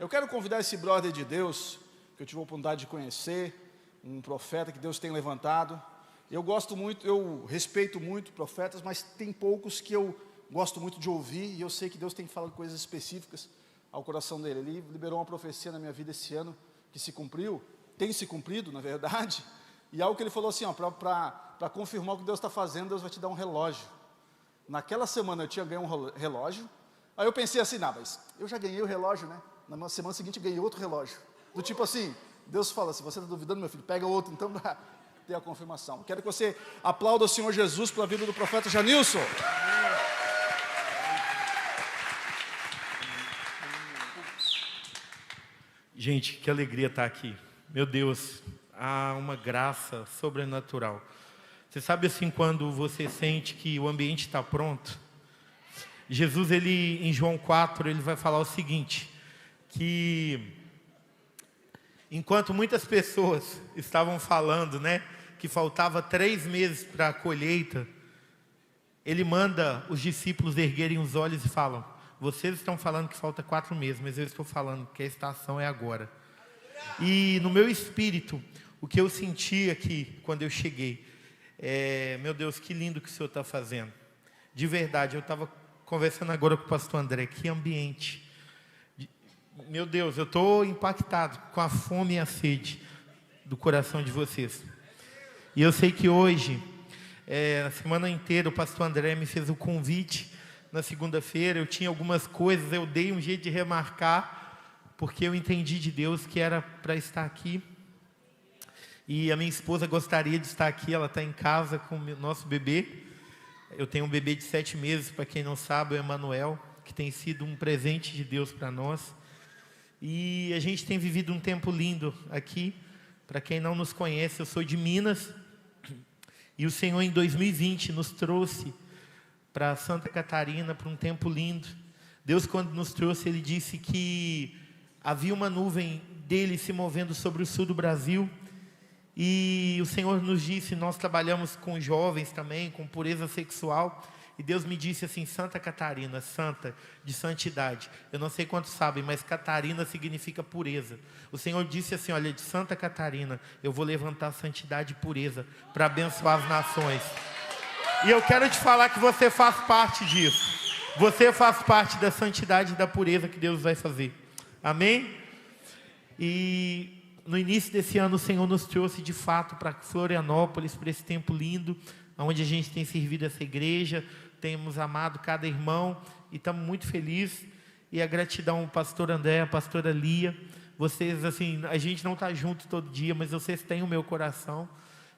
Eu quero convidar esse brother de Deus, que eu tive a oportunidade de conhecer, um profeta que Deus tem levantado. Eu gosto muito, eu respeito muito profetas, mas tem poucos que eu gosto muito de ouvir, e eu sei que Deus tem falado coisas específicas ao coração dele. Ele liberou uma profecia na minha vida esse ano, que se cumpriu, tem se cumprido, na verdade, e algo que ele falou assim, para confirmar o que Deus está fazendo, Deus vai te dar um relógio. Naquela semana eu tinha ganho um relógio, aí eu pensei assim, mas eu já ganhei o relógio, né? Na semana seguinte eu ganhei outro relógio, do tipo assim, Deus fala, se você está duvidando, meu filho, pega outro, então, para ter a confirmação. Quero que você aplaude o Senhor Jesus pela vida do profeta Janilson. Gente, que alegria estar aqui. Meu Deus, há uma graça sobrenatural. Você sabe assim, quando você sente que o ambiente está pronto? Jesus, ele, em João 4, ele vai falar o seguinte, que enquanto muitas pessoas estavam falando, né, que faltava 3 meses para a colheita, ele manda os discípulos erguerem os olhos e falam, vocês estão falando que falta 4 meses, mas eu estou falando que a estação é agora. E no meu espírito, o que eu senti aqui, quando eu cheguei, meu Deus, que lindo que o Senhor está fazendo. De verdade, eu estava conversando agora com o pastor André, que ambiente. Meu Deus, eu estou impactado com a fome e a sede do coração de vocês. E eu sei que hoje, na semana inteira, o pastor André me fez o convite. Na segunda-feira, eu tinha algumas coisas, eu dei um jeito de remarcar, porque eu entendi de Deus que era para estar aqui. E a minha esposa gostaria de estar aqui, ela está em casa com o nosso bebê. Eu tenho um bebê de 7 meses, para quem não sabe, o Emanuel, que tem sido um presente de Deus para nós. E a gente tem vivido um tempo lindo aqui. Para quem não nos conhece, eu sou de Minas. E o Senhor, em 2020, nos trouxe para Santa Catarina, para um tempo lindo. Deus, quando nos trouxe, Ele disse que havia uma nuvem dele se movendo sobre o sul do Brasil. E o Senhor nos disse, nós trabalhamos com jovens também, com pureza sexual. E Deus me disse assim, Santa Catarina, santa, de santidade. Eu não sei quantos sabem, mas Catarina significa pureza. O Senhor disse assim, olha, de Santa Catarina, eu vou levantar santidade e pureza para abençoar as nações. E eu quero te falar que você faz parte disso. Você faz parte da santidade e da pureza que Deus vai fazer. Amém? E no início desse ano o Senhor nos trouxe de fato para Florianópolis, para esse tempo lindo, onde a gente tem servido essa igreja, temos amado cada irmão e estamos muito felizes. E a gratidão ao pastor André, a pastora Lia. Vocês, assim, a gente não está junto todo dia, mas vocês têm o meu coração.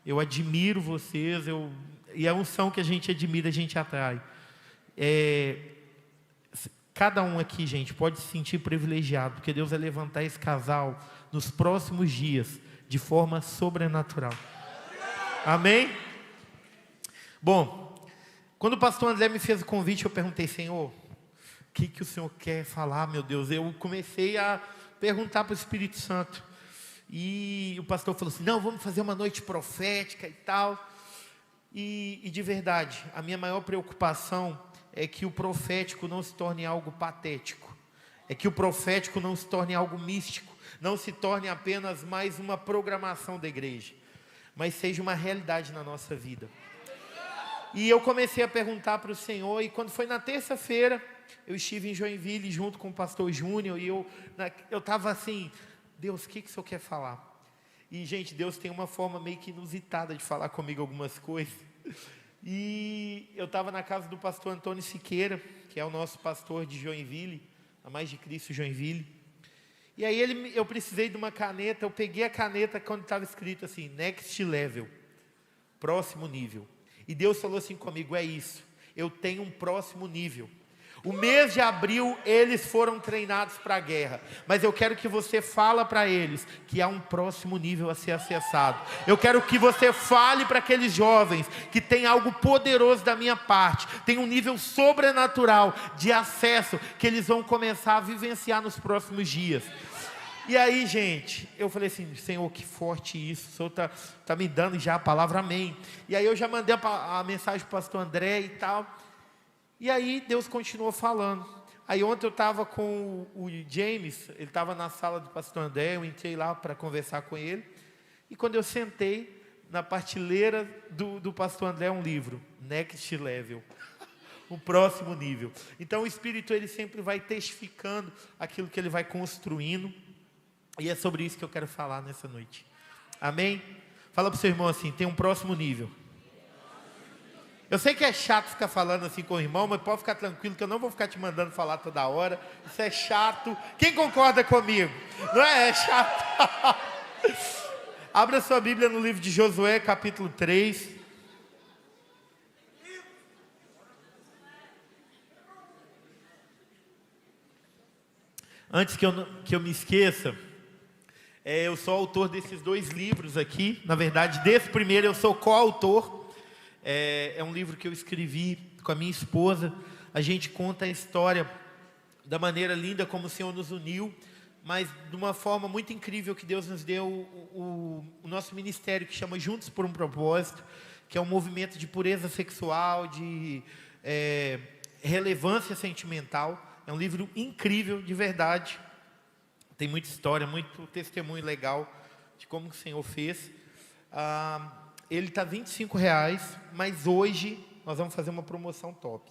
Eu admiro vocês, e a unção que a gente admira, a gente atrai. Cada um aqui, gente, pode se sentir privilegiado, porque Deus vai levantar esse casal nos próximos dias, de forma sobrenatural. Amém? Bom, quando o pastor André me fez o convite, eu perguntei, Senhor, o que o Senhor quer falar, meu Deus? Eu comecei a perguntar para o Espírito Santo. E o pastor falou assim, não, vamos fazer uma noite profética e tal. E de verdade, a minha maior preocupação é que o profético não se torne algo patético. É que o profético não se torne algo místico. Não se torne apenas mais uma programação da igreja. Mas seja uma realidade na nossa vida. E eu comecei a perguntar para o Senhor. E quando foi na terça-feira, eu estive em Joinville junto com o pastor Júnior. E eu estava assim, Deus, o que o Senhor quer falar? E, gente, Deus tem uma forma meio que inusitada de falar comigo algumas coisas. E eu estava na casa do pastor Antônio Siqueira, que é o nosso pastor de Joinville, a Mais de Cristo Joinville. E aí eu precisei de uma caneta, eu peguei a caneta quando estava escrito assim, Next Level, próximo nível. E Deus falou assim comigo, é isso, eu tenho um próximo nível. O mês de abril, eles foram treinados para a guerra. Mas eu quero que você fale para eles que há um próximo nível a ser acessado. Eu quero que você fale para aqueles jovens que tem algo poderoso da minha parte. Tem um nível sobrenatural de acesso que eles vão começar a vivenciar nos próximos dias. E aí, gente, eu falei assim, Senhor, que forte isso. O Senhor tá me dando já a palavra amém. E aí eu já mandei a mensagem para o pastor André e tal. E aí Deus continuou falando. Aí ontem eu estava com o James, ele estava na sala do pastor André, eu entrei lá para conversar com ele, e quando eu sentei, na prateleira do pastor André, um livro, Next Level, o próximo nível. Então o Espírito, ele sempre vai testificando aquilo que ele vai construindo, e é sobre isso que eu quero falar nessa noite. Amém? Fala para o seu irmão assim, tem um próximo nível. Eu sei que é chato ficar falando assim com o irmão, mas pode ficar tranquilo que eu não vou ficar te mandando falar toda hora. Isso é chato. Quem concorda comigo? Não é? É chato. Abra sua Bíblia no livro de Josué, capítulo 3. Antes que eu me esqueça, eu sou autor desses 2 livros aqui. Na verdade, desse primeiro eu sou coautor. É um livro que eu escrevi com a minha esposa. A gente conta a história da maneira linda como o Senhor nos uniu, mas de uma forma muito incrível que Deus nos deu o nosso ministério, que chama Juntos por um Propósito, que é um movimento de pureza sexual, de relevância sentimental. É um livro incrível, de verdade. Tem muita história, muito testemunho legal de como o Senhor fez. Ele está R$25, mas hoje nós vamos fazer uma promoção top.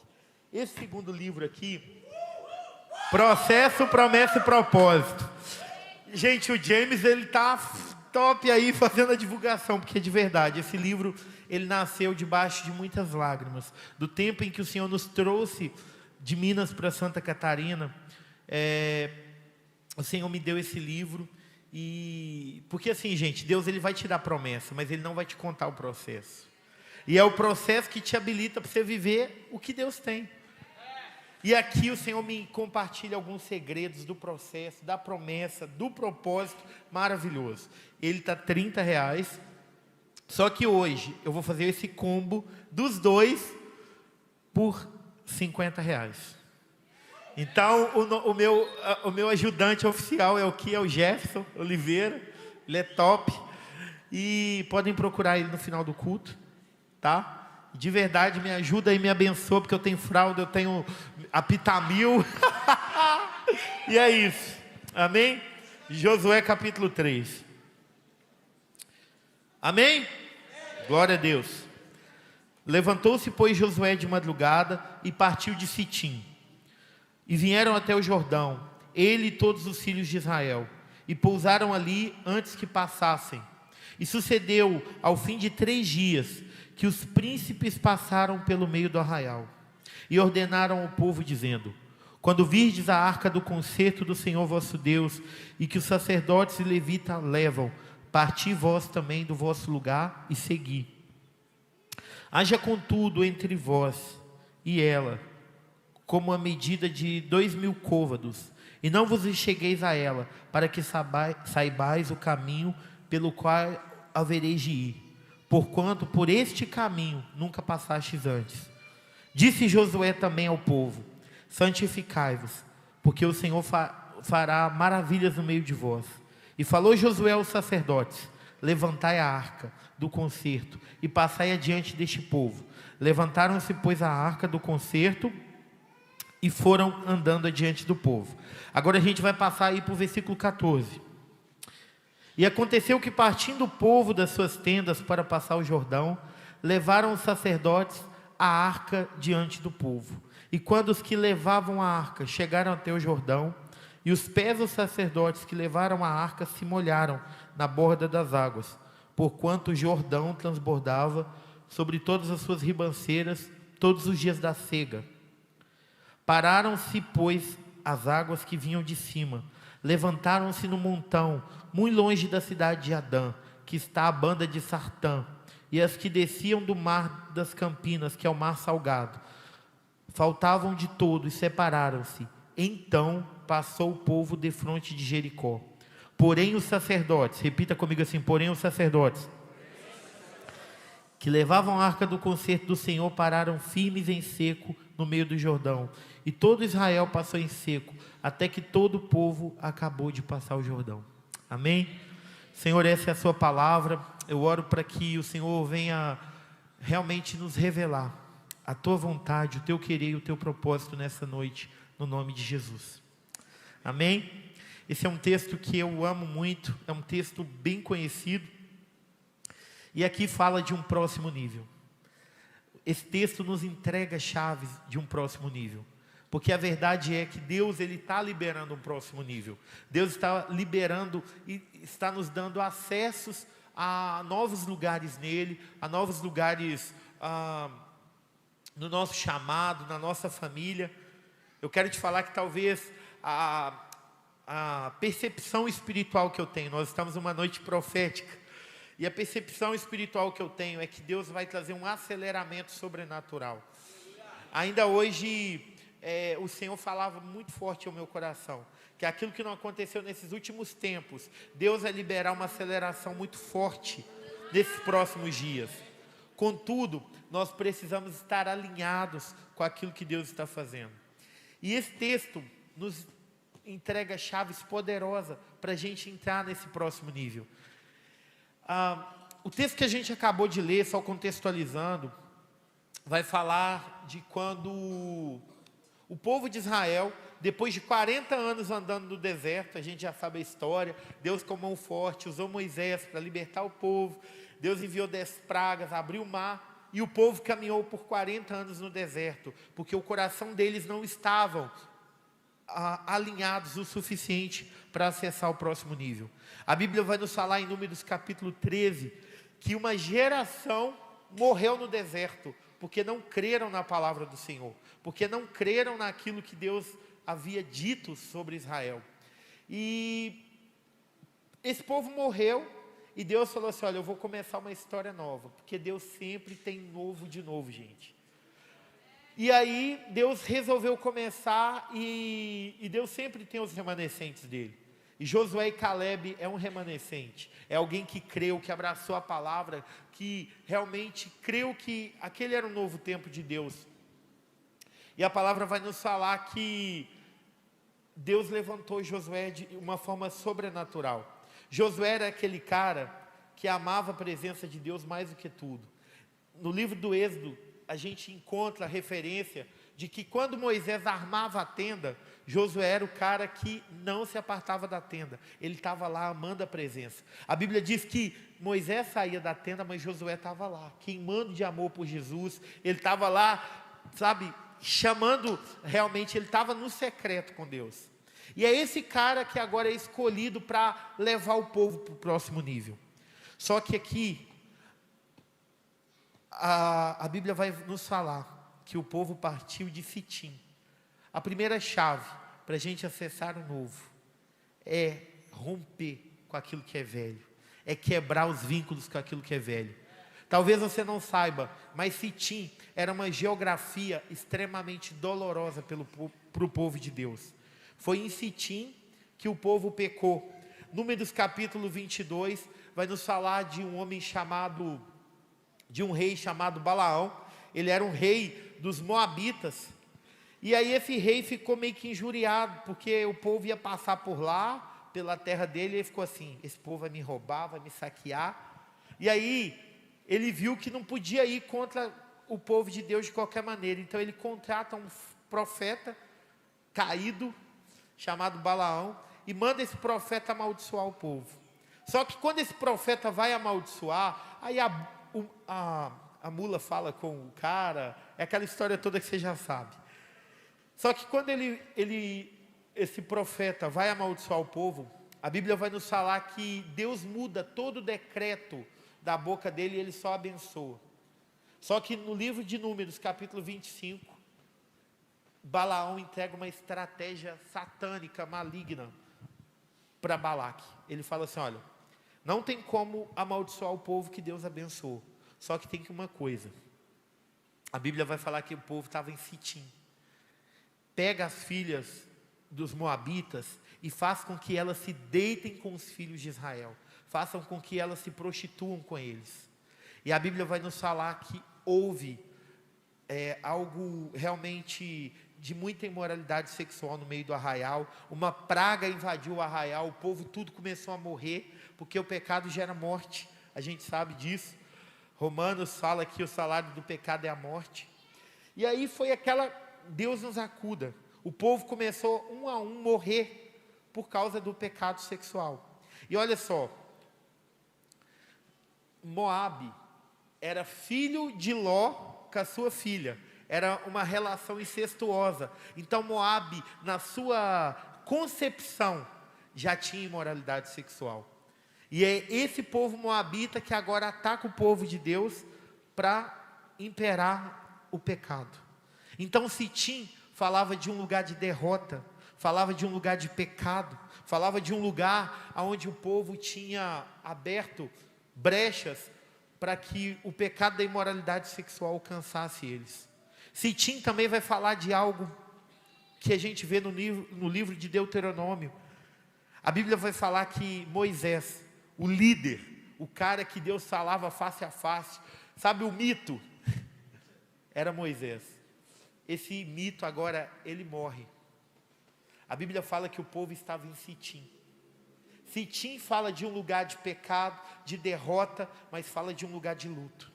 Esse segundo livro aqui, Processo, Promessa e Propósito. Gente, o James, ele está top aí fazendo a divulgação, porque de verdade, esse livro, ele nasceu debaixo de muitas lágrimas. Do tempo em que o Senhor nos trouxe de Minas para Santa Catarina, o Senhor me deu esse livro. Porque assim, gente, Deus, ele vai te dar promessa, mas ele não vai te contar o processo. E é o processo que te habilita para você viver o que Deus tem. E aqui o Senhor me compartilha alguns segredos do processo, da promessa, do propósito maravilhoso. Ele está R$30. Só que hoje eu vou fazer esse combo dos 2 por R$50. Então, o meu ajudante oficial é o Jefferson Oliveira. Ele é top. E podem procurar ele no final do culto, tá? De verdade, me ajuda e me abençoa, porque eu tenho fralda, eu tenho Apitamil. E é isso. Amém? Josué capítulo 3. Amém? Glória a Deus. Levantou-se, pois, Josué de madrugada e partiu de Sitim. E vieram até o Jordão, ele e todos os filhos de Israel, e pousaram ali antes que passassem. E sucedeu, ao fim de 3 dias, que os príncipes passaram pelo meio do arraial, e ordenaram ao povo, dizendo: quando virdes a arca do concerto do Senhor vosso Deus, e que os sacerdotes e levitas levam, parti vós também do vosso lugar e segui. Haja contudo entre vós e ela, como a medida de 2.000 côvados, e não vos chegueis a ela, para que saibais o caminho pelo qual havereis de ir, porquanto por este caminho nunca passastes antes. Disse Josué também ao povo: santificai-vos, porque o Senhor fará maravilhas no meio de vós. E falou Josué aos sacerdotes: levantai a arca do concerto e passai adiante deste povo. Levantaram-se, pois, a arca do concerto e foram andando adiante do povo. Agora a gente vai passar aí para o versículo 14. E aconteceu que, partindo o povo das suas tendas para passar o Jordão, levaram os sacerdotes a arca diante do povo. E quando os que levavam a arca chegaram até o Jordão, e os pés dos sacerdotes que levaram a arca se molharam na borda das águas, porquanto o Jordão transbordava sobre todas as suas ribanceiras todos os dias da cega. Pararam-se, pois, as águas que vinham de cima, levantaram-se no montão, muito longe da cidade de Adã, que está à banda de Sartã, e as que desciam do mar das Campinas, que é o mar salgado, faltavam de todo e separaram-se. Então passou o povo defronte de Jericó. Porém os sacerdotes, repita comigo assim, porém os sacerdotes, que levavam a arca do concerto do Senhor, pararam firmes em seco no meio do Jordão. E todo Israel passou em seco, até que todo o povo acabou de passar o Jordão. Amém? Senhor, essa é a sua palavra. Eu oro para que o Senhor venha realmente nos revelar a tua vontade, o teu querer e o teu propósito nessa noite. no nome de Jesus. Amém? Esse é um texto que eu amo muito, é um texto bem conhecido, e aqui fala de um próximo nível. Esse texto nos entrega chaves de um próximo nível, porque a verdade é que Deus está liberando um próximo nível. Deus está liberando e está nos dando acessos a novos lugares nele, a novos lugares no nosso chamado, na nossa família. Eu quero te falar que talvez a percepção espiritual que eu tenho, nós estamos numa noite profética, e a percepção espiritual que eu tenho é que Deus vai trazer um aceleramento sobrenatural. Ainda hoje, o Senhor falava muito forte ao meu coração, que aquilo que não aconteceu nesses últimos tempos, Deus vai liberar uma aceleração muito forte nesses próximos dias. Contudo, nós precisamos estar alinhados com aquilo que Deus está fazendo. E esse texto nos entrega chaves poderosas para a gente entrar nesse próximo nível. O texto que a gente acabou de ler, só contextualizando, vai falar de quando o povo de Israel, depois de 40 anos andando no deserto, a gente já sabe a história, Deus com mão forte usou Moisés para libertar o povo, Deus enviou 10 pragas, abriu o mar, e o povo caminhou por 40 anos no deserto, porque o coração deles não estavam alinhados o suficiente para acessar o próximo nível. A Bíblia vai nos falar em Números capítulo 13, que uma geração morreu no deserto, porque não creram na palavra do Senhor, porque não creram naquilo que Deus havia dito sobre Israel. E esse povo morreu, e Deus falou assim: olha, eu vou começar uma história nova, porque Deus sempre tem novo de novo, gente. E aí Deus resolveu começar, e Deus sempre tem os remanescentes dele. E Josué e Caleb é um remanescente, é alguém que creu, que abraçou a palavra, que realmente creu que aquele era um novo tempo de Deus. E a palavra vai nos falar que Deus levantou Josué de uma forma sobrenatural. Josué era aquele cara que amava a presença de Deus mais do que tudo. No livro do Êxodo, a gente encontra a referência de que quando Moisés armava a tenda, Josué era o cara que não se apartava da tenda. Ele estava lá amando a presença. A Bíblia diz que Moisés saía da tenda, mas Josué estava lá, queimando de amor por Jesus. Ele estava lá, sabe, chamando, realmente, ele estava no secreto com Deus. E é esse cara que agora é escolhido para levar o povo para o próximo nível. Só que aqui, a Bíblia vai nos falar que o povo partiu de Sitim. A primeira chave para a gente acessar o novo é romper com aquilo que é velho, é quebrar os vínculos com aquilo que é velho. Talvez você não saiba, mas Sitim era uma geografia extremamente dolorosa para o povo de Deus. Foi em Sitim que o povo pecou. Números capítulo 22 vai nos falar de um rei chamado Balaão. Ele era um rei dos Moabitas, e aí esse rei ficou meio que injuriado, porque o povo ia passar por lá, pela terra dele, e ele ficou assim: esse povo vai me roubar, vai me saquear. E aí ele viu que não podia ir contra o povo de Deus de qualquer maneira, então ele contrata um profeta caído, chamado Balaão, e manda esse profeta amaldiçoar o povo. Só que quando esse profeta vai amaldiçoar, aí a mula fala com o cara, é aquela história toda que você já sabe. Só que quando esse profeta vai amaldiçoar o povo, a Bíblia vai nos falar que Deus muda todo o decreto da boca dele e ele só abençoa. Só que no livro de Números, capítulo 25, Balaão entrega uma estratégia satânica, maligna, para Balaque. Ele fala assim: olha, não tem como amaldiçoar o povo que Deus abençoou. Só que tem uma coisa. A Bíblia vai falar que o povo estava em Sitim. Pega as filhas dos Moabitas e faz com que elas se deitem com os filhos de Israel. Façam com que elas se prostituam com eles. E a Bíblia vai nos falar que houve algo realmente de muita imoralidade sexual no meio do arraial. Uma praga invadiu o arraial, o povo tudo começou a morrer, porque o pecado gera morte. A gente sabe disso. Romanos fala que o salário do pecado é a morte. E aí foi Deus nos acuda. O povo começou um a um morrer por causa do pecado sexual. E olha só, Moabe era filho de Ló com a sua filha. Era uma relação incestuosa. Então Moabe, na sua concepção, já tinha imoralidade sexual. E é esse povo moabita que agora ataca o povo de Deus para imperar o pecado. Então Sitim falava de um lugar de derrota, falava de um lugar de pecado, falava de um lugar onde o povo tinha aberto brechas para que o pecado da imoralidade sexual alcançasse eles. Sitim também vai falar de algo que a gente vê no livro de Deuteronômio. A Bíblia vai falar que Moisés, o líder, o cara que Deus falava face a face, sabe o mito? Era Moisés. Esse mito agora, ele morre. A Bíblia fala que o povo estava em Sitim. Sitim fala de um lugar de pecado, de derrota, mas fala de um lugar de luto.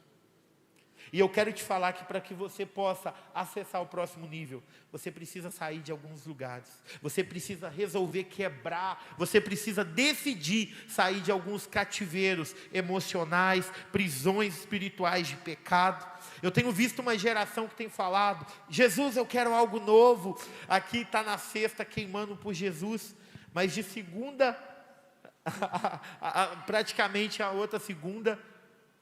E eu quero te falar que para que você possa acessar o próximo nível, você precisa sair de alguns lugares. Você precisa resolver quebrar, você precisa decidir sair de alguns cativeiros emocionais, prisões espirituais de pecado. Eu tenho visto uma geração que tem falado: Jesus, eu quero algo novo. Aqui está na sexta queimando por Jesus, mas de segunda, praticamente a outra segunda,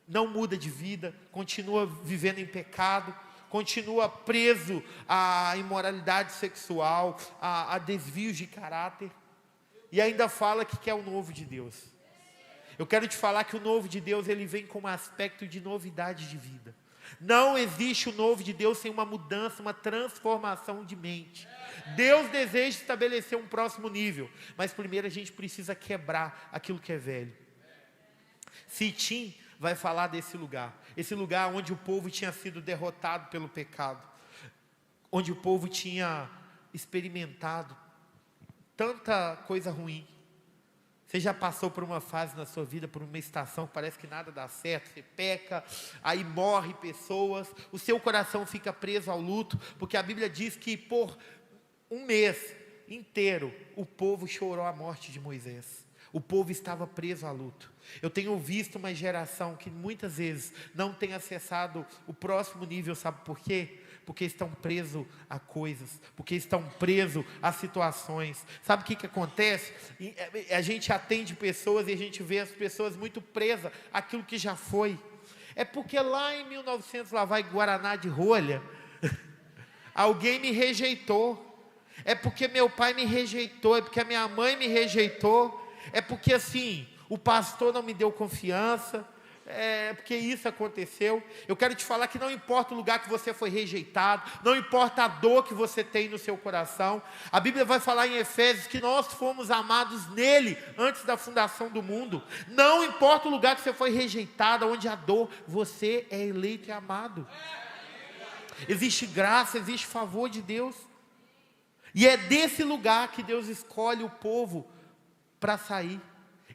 não muda de vida, continua vivendo em pecado, continua preso à imoralidade sexual, a desvios de caráter, e ainda fala que quer o novo de Deus. Eu quero te falar que o novo de Deus, ele vem com um aspecto de novidade de vida. Não existe o novo de Deus sem uma mudança, uma transformação de mente. Deus deseja estabelecer um próximo nível, mas primeiro a gente precisa quebrar aquilo que é velho. Sitim vai falar desse lugar, esse lugar onde o povo tinha sido derrotado pelo pecado, onde o povo tinha experimentado tanta coisa ruim. Você já passou por uma fase na sua vida, por uma estação que parece que nada dá certo, você peca, aí morre pessoas, o seu coração fica preso ao luto, porque a Bíblia diz que por um mês inteiro o povo chorou a morte de Moisés. O povo estava preso a luto. Eu tenho visto uma geração que muitas vezes não tem acessado o próximo nível, sabe por quê? Porque estão presos a coisas, porque estão presos a situações. Sabe o que acontece? A gente atende pessoas e a gente vê as pessoas muito presas àquilo que já foi. É porque lá em 1900, lá vai Guaraná de rolha, alguém me rejeitou. É porque meu pai me rejeitou, é porque a minha mãe me rejeitou. É porque assim, o pastor não me deu confiança, é porque isso aconteceu. Eu quero te falar que não importa o lugar que você foi rejeitado, não importa a dor que você tem no seu coração. A Bíblia vai falar em Efésios que nós fomos amados nele antes da fundação do mundo. Não importa o lugar que você foi rejeitado, onde há dor, você é eleito e amado. Existe graça, existe favor de Deus. E é desse lugar que Deus escolhe o povo para sair.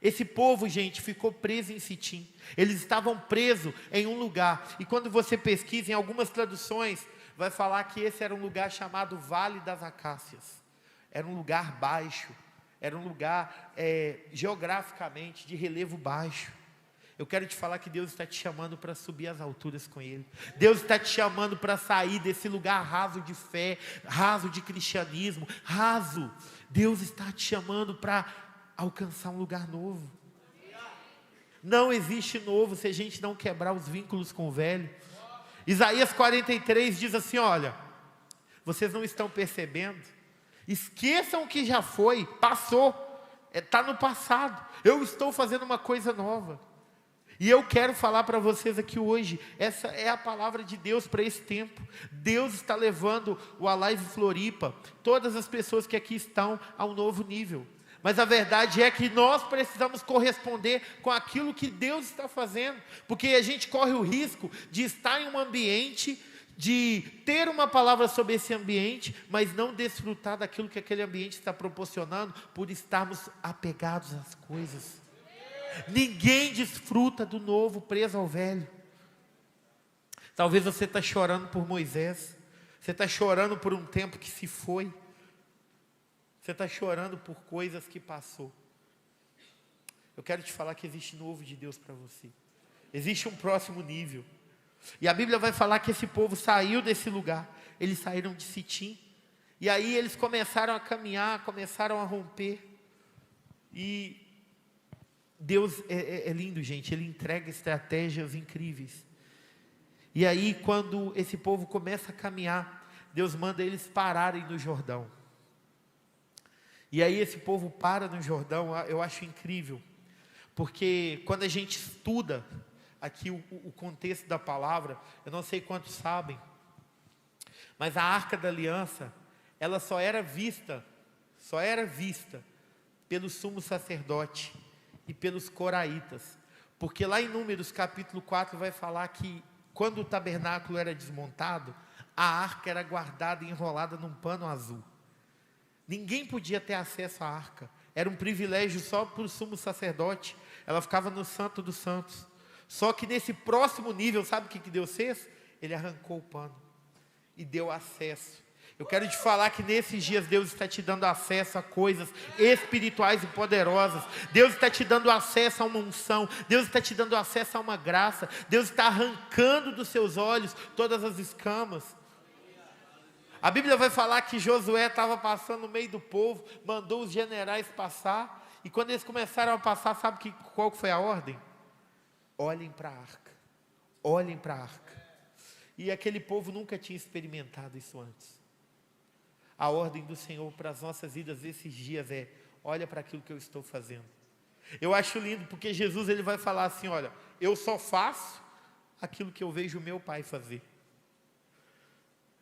Esse povo, gente, ficou preso em Sitim. Eles estavam presos em um lugar. E quando você pesquisa em algumas traduções, vai falar que esse era um lugar chamado Vale das Acácias. Era um lugar baixo. Era um lugar geograficamente de relevo baixo. Eu quero te falar que Deus está te chamando para subir as alturas com Ele. Deus está te chamando para sair desse lugar raso de fé, raso de cristianismo, raso. Deus está te chamando para alcançar um lugar novo. Não existe novo se a gente não quebrar os vínculos com o velho. Isaías 43 diz assim: olha, vocês não estão percebendo? Esqueçam o que já foi, passou, está no passado. Eu estou fazendo uma coisa nova. E eu quero falar para vocês aqui hoje, essa é a palavra de Deus para esse tempo. Deus está levando o Alive Floripa, todas as pessoas que aqui estão, a um novo nível. Mas a verdade é que nós precisamos corresponder com aquilo que Deus está fazendo, porque a gente corre o risco de estar em um ambiente, de ter uma palavra sobre esse ambiente, mas não desfrutar daquilo que aquele ambiente está proporcionando, por estarmos apegados às coisas. Ninguém desfruta do novo preso ao velho. Talvez você está chorando por Moisés, você está chorando por um tempo que se foi, Você está chorando por coisas que passou. Eu quero te falar que existe novo de Deus para você. Existe um próximo nível. E a Bíblia vai falar que esse povo saiu desse lugar. Eles saíram de Sitim. E aí eles começaram a caminhar, começaram a romper. E Deus é lindo, gente. Ele entrega estratégias incríveis. E aí quando esse povo começa a caminhar, Deus manda eles pararem no Jordão. E aí esse povo para no Jordão, eu acho incrível. Porque quando a gente estuda aqui o contexto da palavra, eu não sei quantos sabem, mas a Arca da Aliança, ela só era vista pelo sumo sacerdote e pelos coraitas. Porque lá em Números capítulo 4 vai falar que quando o tabernáculo era desmontado, a arca era guardada e enrolada num pano azul. Ninguém podia ter acesso à arca. Era um privilégio só para o sumo sacerdote. Ela ficava no Santo dos Santos. Só que nesse próximo nível, sabe o que Deus fez? Ele arrancou o pano e deu acesso. Eu quero te falar que nesses dias Deus está te dando acesso a coisas espirituais e poderosas. Deus está te dando acesso a uma unção. Deus está te dando acesso a uma graça. Deus está arrancando dos seus olhos todas as escamas. A Bíblia vai falar que Josué estava passando no meio do povo, mandou os generais passar, e quando eles começaram a passar, sabe qual foi a ordem? Olhem para a arca, olhem para a arca. E aquele povo nunca tinha experimentado isso antes. A ordem do Senhor para as nossas vidas esses dias é: olha para aquilo que eu estou fazendo. Eu acho lindo porque Jesus ele vai falar assim: olha, eu só faço aquilo que eu vejo o meu Pai fazer.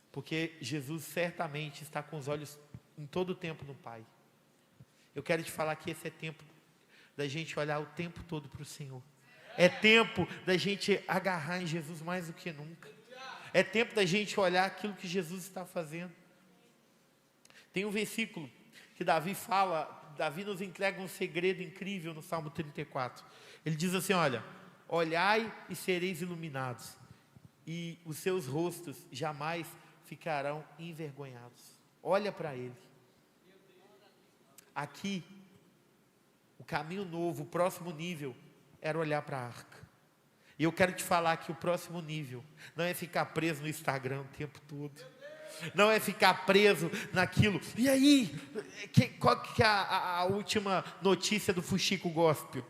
Porque Jesus certamente está com os olhos em todo o tempo no Pai. Eu quero te falar que esse é tempo da gente olhar o tempo todo para o Senhor. É tempo da gente agarrar em Jesus mais do que nunca. É tempo da gente olhar aquilo que Jesus está fazendo. Tem um versículo que Davi fala, Davi nos entrega um segredo incrível no Salmo 34. Ele diz assim: olha, olhai e sereis iluminados, e os seus rostos jamais ficarão envergonhados. Olha para ele. Aqui, o caminho novo, o próximo nível, era olhar para a arca. E eu quero te falar que o próximo nível não é ficar preso no Instagram o tempo todo. Não é ficar preso naquilo. E aí, qual que é a última notícia do Fuxico Gospel?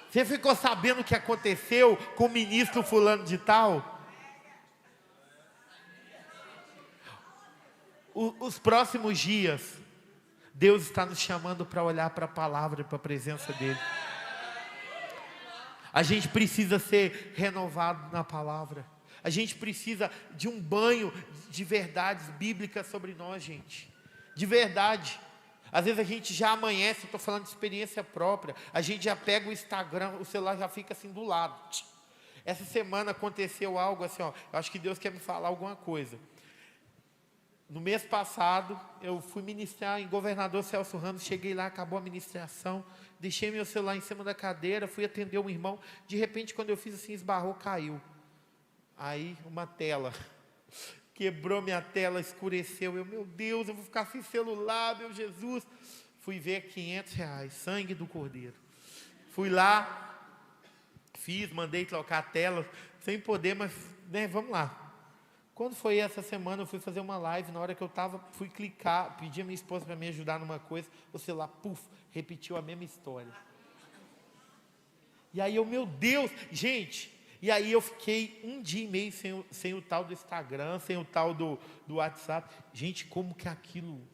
Você ficou sabendo o que aconteceu com o ministro fulano de tal? Os próximos dias, Deus está nos chamando para olhar para a palavra e para a presença dEle. A gente precisa ser renovado na palavra. A gente precisa de um banho de verdades bíblicas sobre nós, gente. De verdade. Às vezes a gente já amanhece, eu estou falando de experiência própria. A gente já pega o Instagram, o celular já fica assim do lado. Essa semana aconteceu algo assim, ó. Eu acho que Deus quer me falar alguma coisa. No mês passado, eu fui ministrar em Governador Celso Ramos, cheguei lá, acabou a ministração, deixei meu celular em cima da cadeira, fui atender um irmão, de repente quando eu fiz assim, esbarrou, caiu. Aí uma tela, quebrou minha tela, escureceu, meu Deus, eu vou ficar sem celular, meu Jesus. Fui ver R$500, sangue do Cordeiro. Fui lá, mandei trocar a tela, sem poder, mas vamos lá. Quando foi essa semana, eu fui fazer uma live, na hora que eu estava, fui clicar, pedi a minha esposa para me ajudar numa coisa, o celular, repetiu a mesma história. E aí meu Deus, gente, e aí eu fiquei um dia e meio sem o tal do Instagram, sem o tal do WhatsApp. Gente, como que aquilo...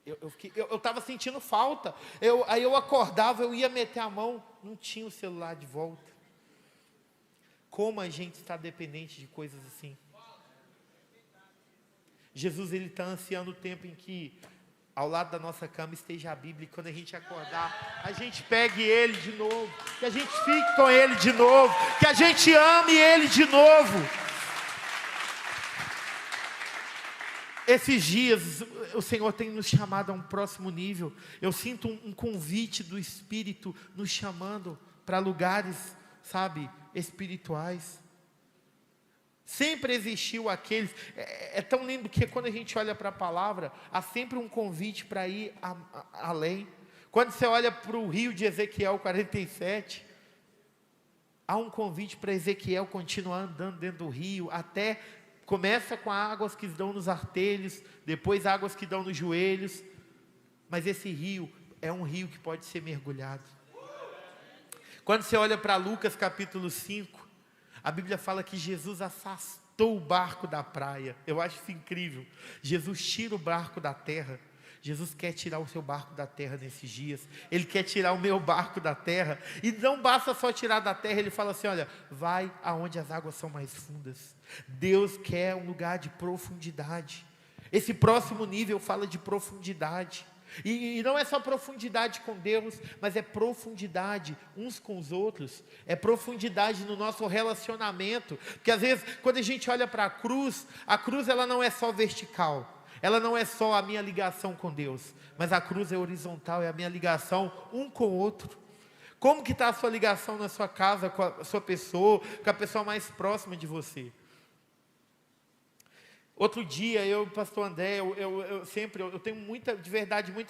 Eu estava sentindo falta. Aí eu acordava, eu ia meter a mão, não tinha o celular de volta. Como a gente está dependente de coisas assim. Jesus ele está ansiando o tempo em que ao lado da nossa cama esteja a Bíblia, e quando a gente acordar, a gente pegue Ele de novo, que a gente fique com Ele de novo, que a gente ame Ele de novo. Esses dias, o Senhor tem nos chamado a um próximo nível. Eu sinto um convite do Espírito nos chamando para lugares, sabe, espirituais. Sempre existiu aqueles. É tão lindo que quando a gente olha para a palavra, há sempre um convite para ir além. Quando você olha para o rio de Ezequiel 47, há um convite para Ezequiel continuar andando dentro do rio, até começa com águas que dão nos artelhos, depois águas que dão nos joelhos, mas esse rio é um rio que pode ser mergulhado. Quando você olha para Lucas capítulo 5, a Bíblia fala que Jesus afastou o barco da praia. Eu acho isso incrível. Jesus tira o barco da terra. Jesus quer tirar o seu barco da terra nesses dias. Ele quer tirar o meu barco da terra. E não basta só tirar da terra. Ele fala assim, olha, vai aonde as águas são mais fundas. Deus quer um lugar de profundidade. Esse próximo nível fala de profundidade. E não é só profundidade com Deus, mas é profundidade uns com os outros, é profundidade no nosso relacionamento, porque às vezes quando a gente olha para a cruz ela não é só vertical, ela não é só a minha ligação com Deus, mas a cruz é horizontal, é a minha ligação um com o outro. Como que está a sua ligação na sua casa, com a sua pessoa, com a pessoa mais próxima de você? Outro dia, eu e o pastor André, eu tenho muita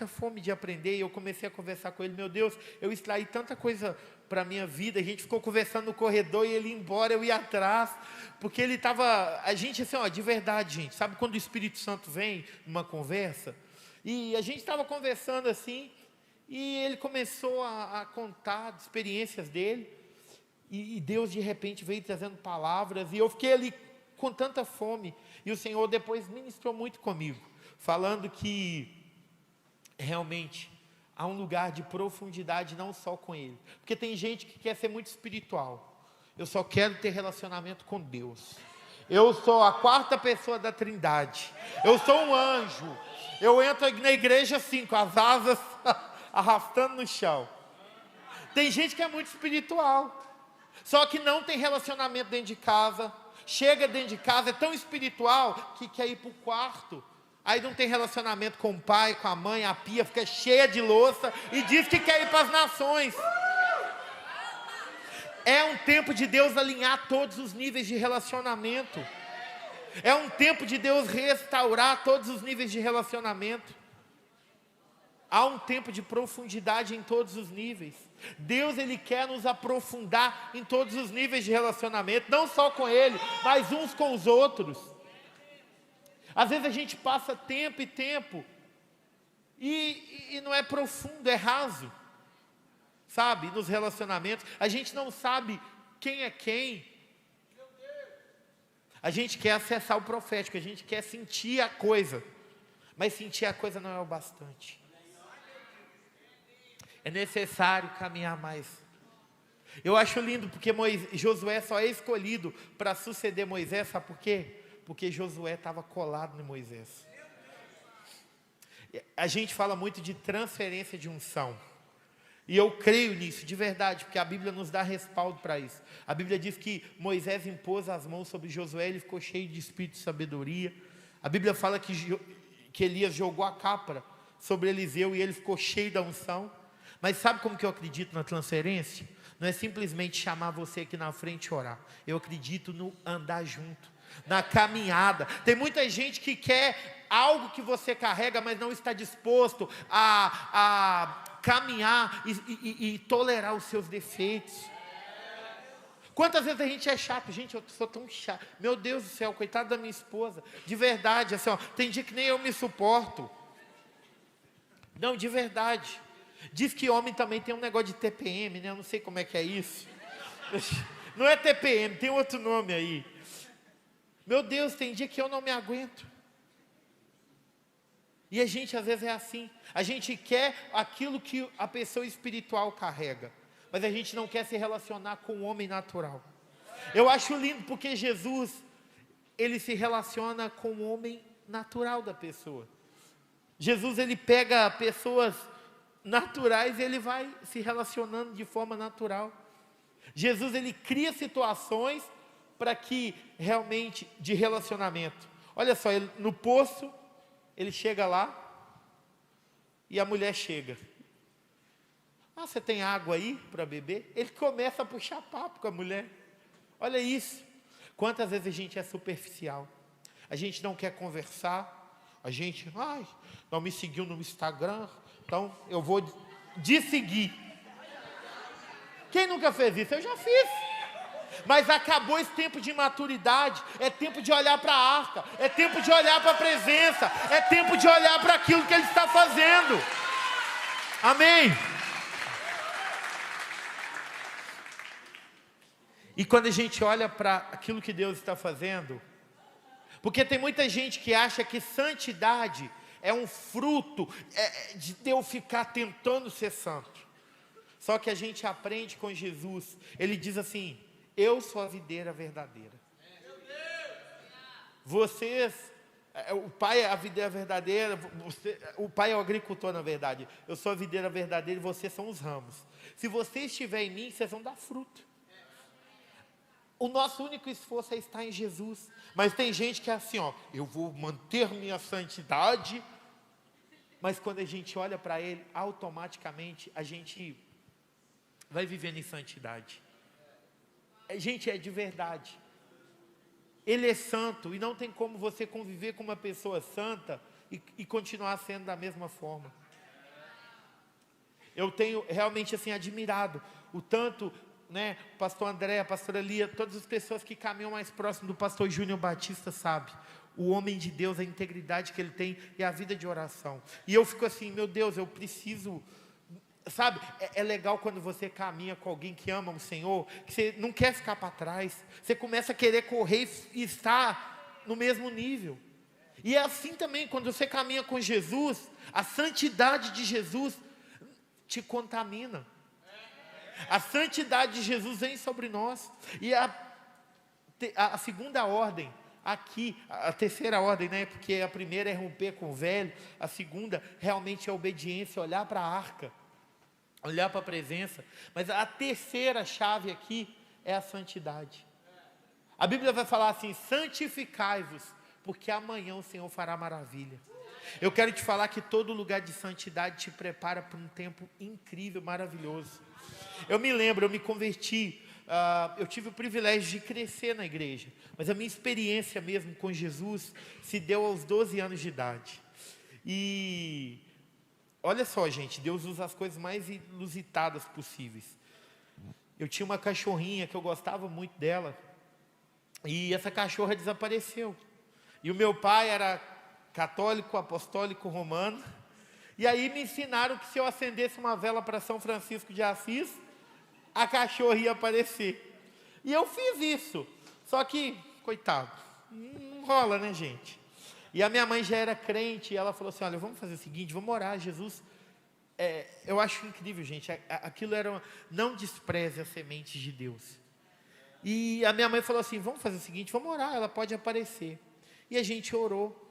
fome de aprender, e eu comecei a conversar com ele, meu Deus, eu extraí tanta coisa para a minha vida, a gente ficou conversando no corredor, e ele ia embora, eu ia atrás, porque ele estava, a gente assim, de verdade, gente, sabe quando o Espírito Santo vem numa conversa? E a gente estava conversando assim, e ele começou a contar de experiências dele, e Deus de repente veio trazendo palavras, e eu fiquei ali com tanta fome, e o Senhor depois ministrou muito comigo, falando que realmente há um lugar de profundidade não só com Ele, porque tem gente que quer ser muito espiritual, eu só quero ter relacionamento com Deus, eu sou a quarta pessoa da Trindade, eu sou um anjo, eu entro na igreja assim, com as asas arrastando no chão. Tem gente que é muito espiritual, só que não tem relacionamento dentro de casa, chega dentro de casa, é tão espiritual que quer ir para o quarto, aí não tem relacionamento com o pai, com a mãe, a pia fica cheia de louça e diz que quer ir para as nações. É um tempo de Deus alinhar todos os níveis de relacionamento, é um tempo de Deus restaurar todos os níveis de relacionamento. Há um tempo de profundidade em todos os níveis. Deus, Ele quer nos aprofundar em todos os níveis de relacionamento, não só com Ele, mas uns com os outros. Às vezes a gente passa tempo e tempo, e não é profundo, é raso, sabe, nos relacionamentos, a gente não sabe quem é quem. A gente quer acessar o profético, a gente quer sentir a coisa, mas sentir a coisa não é o bastante. É necessário caminhar mais. Eu acho lindo porque Josué só é escolhido para suceder Moisés, sabe por quê? Porque Josué estava colado em Moisés. A gente fala muito de transferência de unção, e eu creio nisso de verdade, porque a Bíblia nos dá respaldo para isso. A Bíblia diz que Moisés impôs as mãos sobre Josué, ele ficou cheio de espírito de sabedoria. A Bíblia fala que Elias jogou a capa sobre Eliseu e ele ficou cheio da unção. Mas sabe como que eu acredito na transferência? Não é simplesmente chamar você aqui na frente e orar. Eu acredito no andar junto, na caminhada. Tem muita gente que quer algo que você carrega, mas não está disposto a caminhar e tolerar os seus defeitos. Quantas vezes a gente é chato? Gente, eu sou tão chato. Meu Deus do céu, coitado da minha esposa. De verdade, assim, tem dia que nem eu me suporto. Não, de verdade. Diz que homem também tem um negócio de TPM, né? Eu não sei como é que é isso. Não é TPM, tem outro nome aí. Meu Deus, tem dia que eu não me aguento. E a gente às vezes é assim. A gente quer aquilo que a pessoa espiritual carrega, mas a gente não quer se relacionar com o homem natural. Eu acho lindo porque Jesus, Ele se relaciona com o homem natural da pessoa. Jesus, Ele pega pessoas naturais e Ele vai se relacionando de forma natural. Jesus, Ele cria situações para que realmente de relacionamento. Olha só, no poço, Ele chega lá e a mulher chega. Ah, você tem água aí para beber? Ele começa a puxar papo com a mulher. Olha isso. Quantas vezes a gente é superficial? A gente não quer conversar, a gente, não me seguiu no Instagram, então eu vou desseguir. Quem nunca fez isso? Eu já fiz. Mas acabou esse tempo de maturidade, é tempo de olhar para a arca, é tempo de olhar para a presença, é tempo de olhar para aquilo que Ele está fazendo. Amém? E quando a gente olha para aquilo que Deus está fazendo, porque tem muita gente que acha que santidade é um fruto de eu ficar tentando ser santo. Só que a gente aprende com Jesus, Ele diz assim: eu sou a videira verdadeira. Vocês, o Pai é a videira verdadeira, o Pai é o agricultor na verdade. Eu sou a videira verdadeira e vocês são os ramos. Se vocês estiverem em mim, vocês vão dar fruto. O nosso único esforço é estar em Jesus. Mas tem gente que é assim, eu vou manter minha santidade. Mas quando a gente olha para Ele, automaticamente a gente vai vivendo em santidade. Gente, é de verdade. Ele é santo e não tem como você conviver com uma pessoa santa e continuar sendo da mesma forma. Eu tenho realmente assim admirado o tanto, pastor André, a pastora Lia, todas as pessoas que caminham mais próximo do pastor Júnior Batista, sabe? O homem de Deus, a integridade que ele tem e a vida de oração. E eu fico assim, meu Deus, eu preciso... Sabe, é legal quando você caminha com alguém que ama o Senhor, que você não quer ficar para trás, você começa a querer correr e estar no mesmo nível. E é assim também, quando você caminha com Jesus, a santidade de Jesus te contamina. A santidade de Jesus vem sobre nós. E a segunda ordem, aqui, a terceira ordem, porque a primeira é romper com o velho, a segunda realmente é obediência, olhar para a arca, olhar para a presença. Mas a terceira chave aqui é a santidade. A Bíblia vai falar assim: santificai-vos, porque amanhã o Senhor fará maravilha. Eu quero te falar que todo lugar de santidade te prepara para um tempo incrível, maravilhoso. Eu me lembro, eu me converti, eu tive o privilégio de crescer na igreja, mas a minha experiência mesmo com Jesus se deu aos 12 anos de idade. E olha só, gente, Deus usa as coisas mais inusitadas possíveis. Eu tinha uma cachorrinha que eu gostava muito dela, e essa cachorra desapareceu. E o meu pai era católico, apostólico, romano, e aí me ensinaram que se eu acendesse uma vela para São Francisco de Assis, a cachorra ia aparecer. E eu fiz isso, só que, coitado, não rola, né, gente? E a minha mãe já era crente, e ela falou assim: olha, vamos fazer o seguinte, vamos orar, Jesus. Eu acho incrível, gente, aquilo era, não despreze as sementes de Deus. E a minha mãe falou assim: vamos fazer o seguinte, vamos orar, ela pode aparecer. E a gente orou.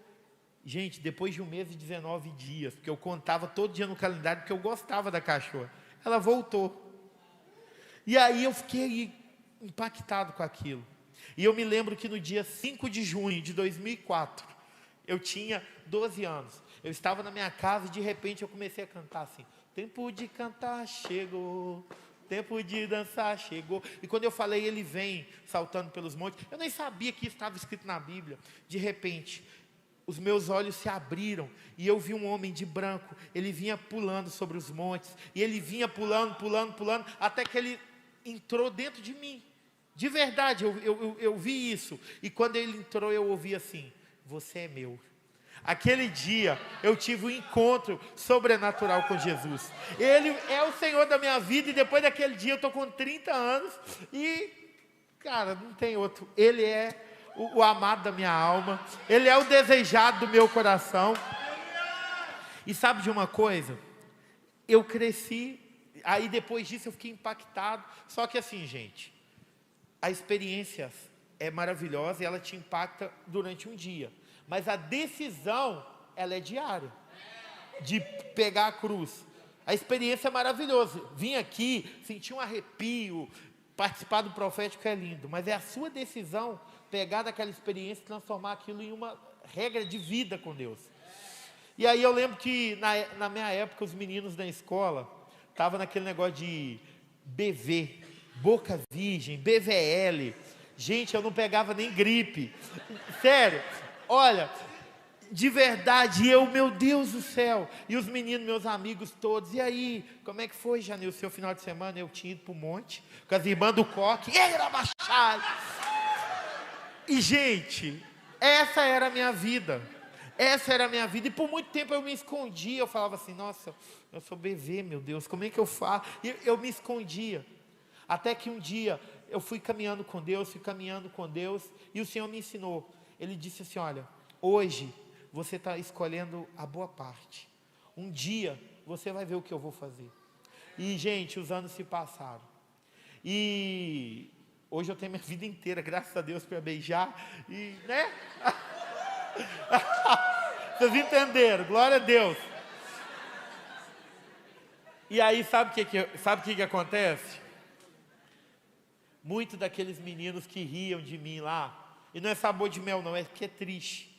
Gente, depois de 1 mês e 19 dias, porque eu contava todo dia no calendário, porque eu gostava da cachorra, ela voltou. E aí eu fiquei impactado com aquilo. E eu me lembro que no dia 5 de junho de 2004, eu tinha 12 anos. Eu estava na minha casa e de repente eu comecei a cantar assim: tempo de cantar chegou, tempo de dançar chegou. E quando eu falei Ele vem saltando pelos montes, eu nem sabia que isso estava escrito na Bíblia. De repente, os meus olhos se abriram e eu vi um homem de branco. Ele vinha pulando sobre os montes, e ele vinha pulando, até que ele entrou dentro de mim. De verdade, eu vi isso. E quando ele entrou, eu ouvi assim: você é meu. Aquele dia eu tive um encontro sobrenatural com Jesus. Ele é o Senhor da minha vida. E depois daquele dia eu estou com 30 anos e, cara, não tem outro. Ele é o amado da minha alma. Ele é o desejado do meu coração. E sabe de uma coisa? Eu cresci, aí depois disso eu fiquei impactado. Só que assim, gente, a experiência é maravilhosa e ela te impacta durante um dia. Mas a decisão, ela é diária, de pegar a cruz. A experiência é maravilhosa. Vim aqui, senti um arrepio, participar do profético é lindo, mas é a sua decisão pegar daquela experiência e transformar aquilo em uma regra de vida com Deus. E aí eu lembro que na minha época os meninos da escola estavam naquele negócio de BV, Boca Virgem, BVL, Gente, eu não pegava nem gripe. Sério, olha, de verdade, meu Deus do céu. E os meninos, meus amigos todos, e aí, como é que foi, Janil, o seu final de semana? Eu tinha ido para o monte, com as irmãs do coque, era baixado. E, gente, essa era a minha vida. Essa era a minha vida. E por muito tempo eu me escondia. Eu falava assim, nossa, eu sou bebê, meu Deus, como é que eu faço? E eu me escondia. Até que um dia eu fui caminhando com Deus, e o Senhor me ensinou. Ele disse assim, olha, hoje você está escolhendo a boa parte. Um dia você vai ver o que eu vou fazer. E, gente, os anos se passaram. E hoje eu tenho minha vida inteira, graças a Deus, para beijar. E, né? Vocês entenderam? Glória a Deus. E aí, sabe o que acontece? Muitos daqueles meninos que riam de mim lá, e não é sabor de mel não, é porque é triste.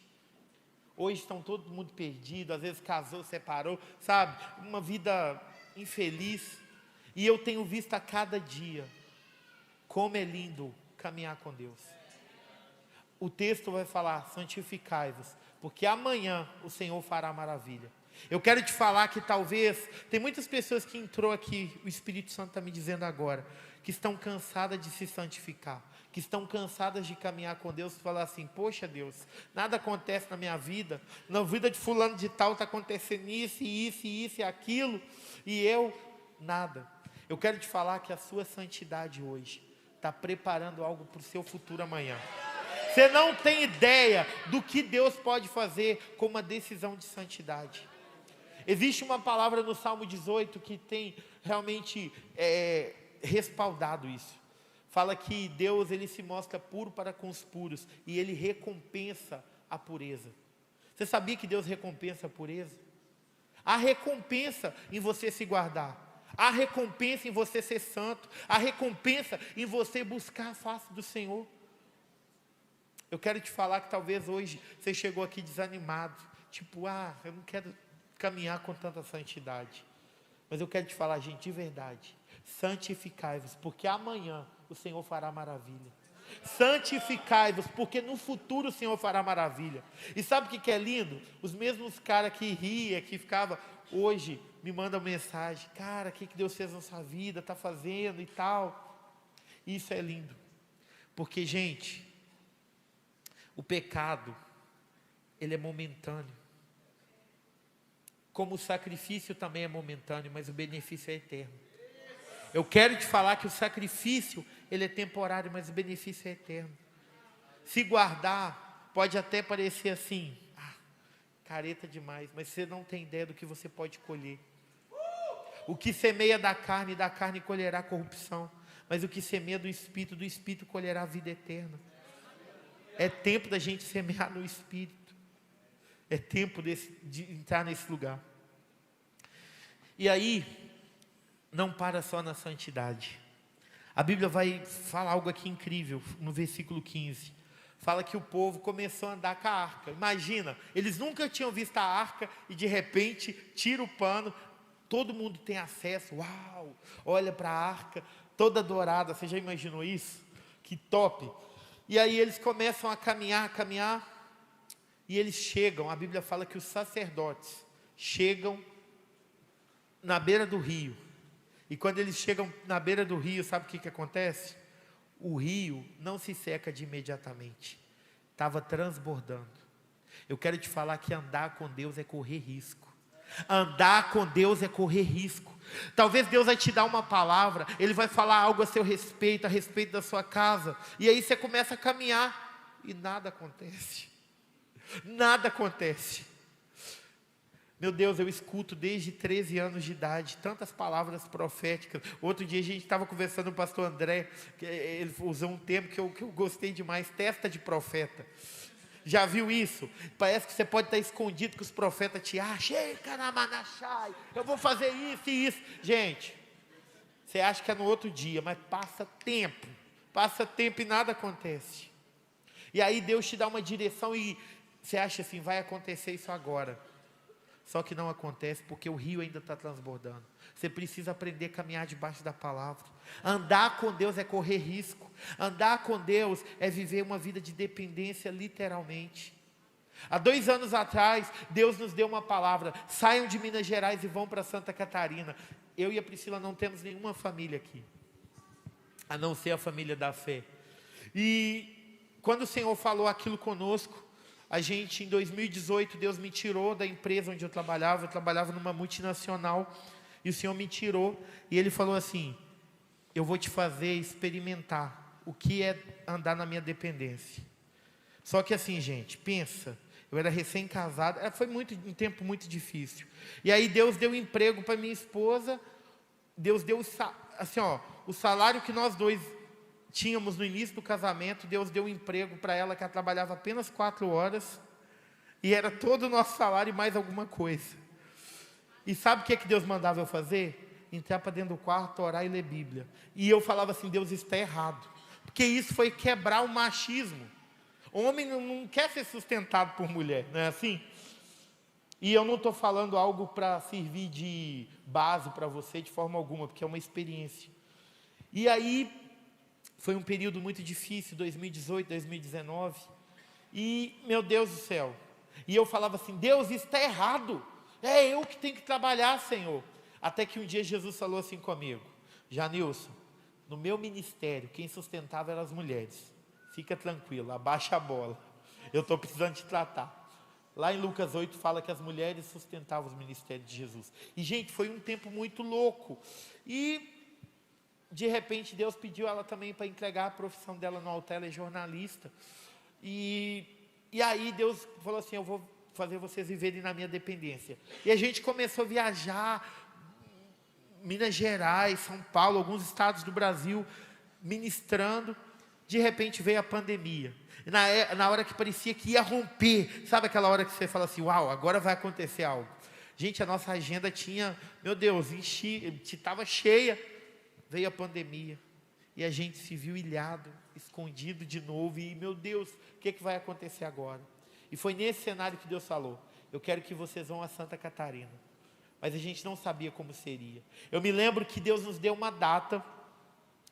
Hoje estão todo mundo perdido, às vezes casou, separou, sabe? Uma vida infeliz. E eu tenho visto a cada dia como é lindo caminhar com Deus. O texto vai falar, santificai-vos, porque amanhã o Senhor fará maravilha. Eu quero te falar que talvez, tem muitas pessoas que entrou aqui, o Espírito Santo está me dizendo agora, que estão cansadas de se santificar, que estão cansadas de caminhar com Deus, e falar assim, poxa Deus, nada acontece na vida de fulano de tal está acontecendo isso e aquilo, e eu, nada. Eu quero te falar que a sua santidade hoje está preparando algo para o seu futuro amanhã. Você não tem ideia do que Deus pode fazer com uma decisão de santidade. Existe uma palavra no Salmo 18 que tem realmente respaldado isso. Fala que Deus, ele se mostra puro para com os puros e ele recompensa a pureza. Você sabia que Deus recompensa a pureza? Há recompensa em você se guardar. Há recompensa em você ser santo. Há recompensa em você buscar a face do Senhor. Eu quero te falar que talvez hoje você chegou aqui desanimado. Tipo, eu não quero caminhar com tanta santidade. Mas eu quero te falar, gente, de verdade. Santificai-vos, porque amanhã o Senhor fará maravilha. Santificai-vos, porque no futuro o Senhor fará maravilha. E sabe o que é lindo? Os mesmos caras que ria, que ficava, hoje me mandam mensagem. Cara, o que Deus fez na sua vida, está fazendo e tal. Isso é lindo. Porque, gente, o pecado, ele é momentâneo. Como o sacrifício também é momentâneo, mas o benefício é eterno. Eu quero te falar que o sacrifício, ele é temporário, mas o benefício é eterno. Se guardar, pode até parecer assim, careta demais, mas você não tem ideia do que você pode colher. O que semeia da carne colherá corrupção. Mas o que semeia do Espírito colherá a vida eterna. É tempo da gente semear no Espírito. É tempo de entrar nesse lugar. E aí, não para só na santidade. A Bíblia vai falar algo aqui incrível, no versículo 15. Fala que o povo começou a andar com a arca. Imagina, eles nunca tinham visto a arca e de repente tira o pano, todo mundo tem acesso. Uau, olha para a arca, toda dourada. Você já imaginou isso? Que top! E aí eles começam a caminhar, e eles chegam, a Bíblia fala que os sacerdotes chegam na beira do rio. E quando eles chegam na beira do rio, sabe o que acontece? O rio não se seca de imediatamente. Estava transbordando. Eu quero te falar que andar com Deus é correr risco. Andar com Deus é correr risco. Talvez Deus vai te dar uma palavra, Ele vai falar algo a seu respeito, a respeito da sua casa, e aí você começa a caminhar, e nada acontece. Nada acontece. Meu Deus, eu escuto desde 13 anos de idade tantas palavras proféticas. Outro dia a gente estava conversando com o pastor André, que ele usou um termo que eu gostei demais, testa de profeta. Já viu isso? Parece que você pode estar escondido, que os profetas te acham. Ei, caramanachai, eu vou fazer isso e isso. Gente, você acha que é no outro dia, mas passa tempo e nada acontece. E aí Deus te dá uma direção e você acha assim, vai acontecer isso agora. Só que não acontece porque o rio ainda está transbordando. Você precisa aprender a caminhar debaixo da palavra. Andar com Deus é correr risco. Andar com Deus é viver uma vida de dependência, literalmente. Há 2 anos atrás, Deus nos deu uma palavra: saiam de Minas Gerais e vão para Santa Catarina. Eu e a Priscila não temos nenhuma família aqui, a não ser a família da fé. E quando o Senhor falou aquilo conosco, a gente, em 2018, Deus me tirou da empresa onde eu trabalhava numa multinacional, e o Senhor me tirou, e Ele falou assim: eu vou te fazer experimentar o que é andar na minha dependência. Só que assim, gente, pensa, eu era recém-casado, foi um tempo muito difícil, e aí Deus deu emprego para minha esposa, Deus deu, assim, o salário que nós dois tínhamos no início do casamento, Deus deu um emprego para ela, que ela trabalhava apenas 4 horas, e era todo o nosso salário e mais alguma coisa. E sabe o que Deus mandava eu fazer? Entrar para dentro do quarto, orar e ler Bíblia. E eu falava assim: Deus, isso está errado, porque isso foi quebrar o machismo. Homem não quer ser sustentado por mulher, não é assim? E eu não estou falando algo para servir de base para você de forma alguma, porque é uma experiência. E aí, foi um período muito difícil, 2018, 2019, e, meu Deus do céu, e eu falava assim: Deus, isso está errado, é eu que tenho que trabalhar, Senhor. Até que um dia Jesus falou assim comigo: Janilson, no meu ministério, quem sustentava eram as mulheres, fica tranquilo, abaixa a bola, eu estou precisando te tratar. Lá em Lucas 8 fala que as mulheres sustentavam os ministérios de Jesus. E, gente, foi um tempo muito louco, e de repente Deus pediu ela também para entregar a profissão dela no altar. Ela é jornalista, e aí Deus falou assim: eu vou fazer vocês viverem na minha dependência. E a gente começou a viajar, Minas Gerais, São Paulo, alguns estados do Brasil, ministrando. De repente veio a pandemia, e na hora que parecia que ia romper, sabe aquela hora que você fala assim: uau, agora vai acontecer algo. Gente, a nossa agenda tinha, meu Deus, estava cheia. Veio a pandemia, e a gente se viu ilhado, escondido de novo, e meu Deus, o que vai acontecer agora? E foi nesse cenário que Deus falou: eu quero que vocês vão a Santa Catarina. Mas a gente não sabia como seria. Eu me lembro que Deus nos deu uma data,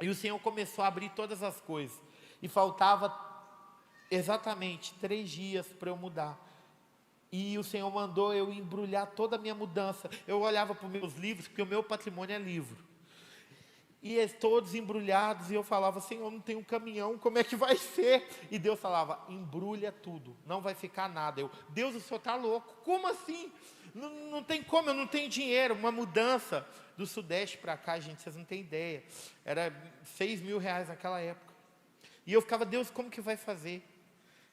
e o Senhor começou a abrir todas as coisas, e faltava exatamente 3 dias para eu mudar. E o Senhor mandou eu embrulhar toda a minha mudança. Eu olhava para os meus livros, porque o meu patrimônio é livro, e todos embrulhados, e eu falava: Senhor, não tem um caminhão, como é que vai ser? E Deus falava: embrulha tudo, não vai ficar nada. Deus, o Senhor está louco, como assim? Não tem como, eu não tenho dinheiro. Uma mudança do Sudeste para cá, gente, vocês não têm ideia, era R$6.000 naquela época, e eu ficava: Deus, como que vai fazer?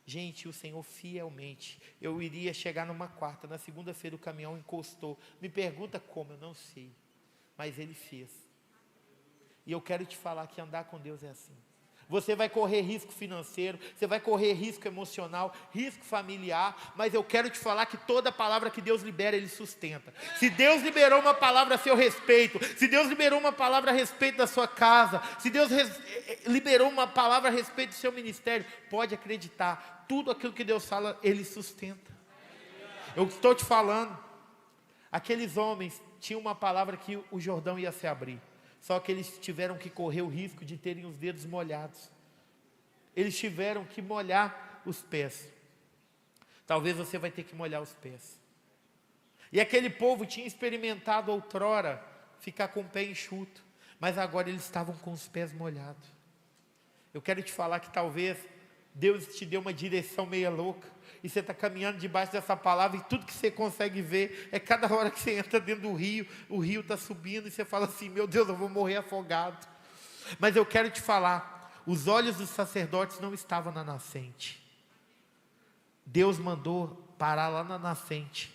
Gente, o Senhor fielmente, eu iria chegar numa quarta, na segunda-feira o caminhão encostou. Me pergunta como, eu não sei, mas Ele fez. E eu quero te falar que andar com Deus é assim. Você vai correr risco financeiro, você vai correr risco emocional, risco familiar, mas eu quero te falar que toda palavra que Deus libera, Ele sustenta. Se Deus liberou uma palavra a seu respeito, se Deus liberou uma palavra a respeito da sua casa, se Deus liberou uma palavra a respeito do seu ministério, pode acreditar, tudo aquilo que Deus fala, Ele sustenta. Eu estou te falando, aqueles homens tinham uma palavra que o Jordão ia se abrir. Só que eles tiveram que correr o risco de terem os dedos molhados. Eles tiveram que molhar os pés. Talvez você vai ter que molhar os pés. E aquele povo tinha experimentado outrora ficar com o pé enxuto, mas agora eles estavam com os pés molhados. Eu quero te falar que talvez Deus te deu uma direção meia louca, e você está caminhando debaixo dessa palavra, e tudo que você consegue ver é cada hora que você entra dentro do rio, o rio está subindo, e você fala assim: meu Deus, eu vou morrer afogado. Mas eu quero te falar, os olhos dos sacerdotes não estavam na nascente. Deus mandou parar lá na nascente.